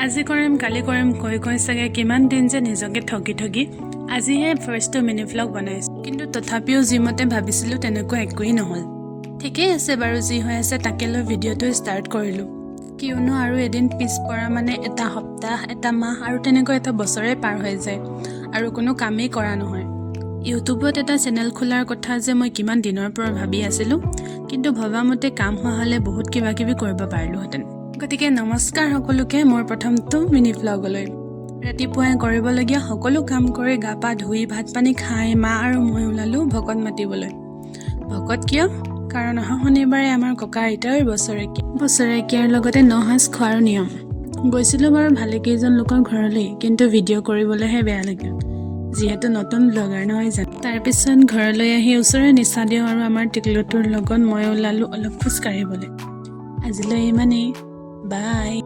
আজি কৰিম কালি কৰিম কৈ চাগে কিমান দিন যে নিজকে ঠগি আজিহে ফাৰ্ষ্ট মিনি ভ্লগ বনাইছোঁ, কিন্তু তথাপিও যিমতে ভাবিছিলোঁ তেনেকুৱা একোৱেই নহ'ল। ঠিকেই আছে বাৰু, যি হৈ আছে তাকে লৈ ভিডিঅ'টো ষ্টাৰ্ট কৰিলোঁ। কিয়নো আৰু এদিন পিছপৰা মানে এটা সপ্তাহ, এটা মাহ আৰু তেনেকৈ এটা বছৰে পাৰ হৈ যায় আৰু কোনো কামেই কৰা নহয়। ইউটিউবত এটা চেনেল খোলাৰ কথা যে মই কিমান দিনৰ পৰা ভাবি আছিলোঁ, কিন্তু ভবামতে কাম হোৱা হ'লে বহুত কিবা কিবি কৰিব পাৰিলোহেঁতেন। গতিকে নমস্কাৰ সকলোকে মোৰ প্ৰথমটো মিনি ভ্লগলৈ। ৰাতিপুৱাই কৰিবলগীয়া সকলো কাম কৰি গা পা ধুই ভাত পানী খাই মা আৰু মই ওলালোঁ ভকত মাতিবলৈ। ভকত কিয়? কাৰণ অহা শনিবাৰে আমাৰ ককা আইতাৰ বছৰেকীয়াৰ লগতে 9 সাঁজ খোৱাৰ নিয়ম। গৈছিলোঁ বাৰু ভালেকেইজন লোকৰ ঘৰলৈ, কিন্তু ভিডিঅ' কৰিবলৈহে বেয়া লাগিল, যিহেতু নতুন ব্লগাৰ নহয় জানো। তাৰপিছত ঘৰলৈ আহি ওচৰৰে নিচাদেউ আৰু আমাৰ টিকলুটোৰ লগত মই ওলালোঁ অলপ খোজ কাঢ়িবলৈ। আজিলৈ ইমানেই, বাই।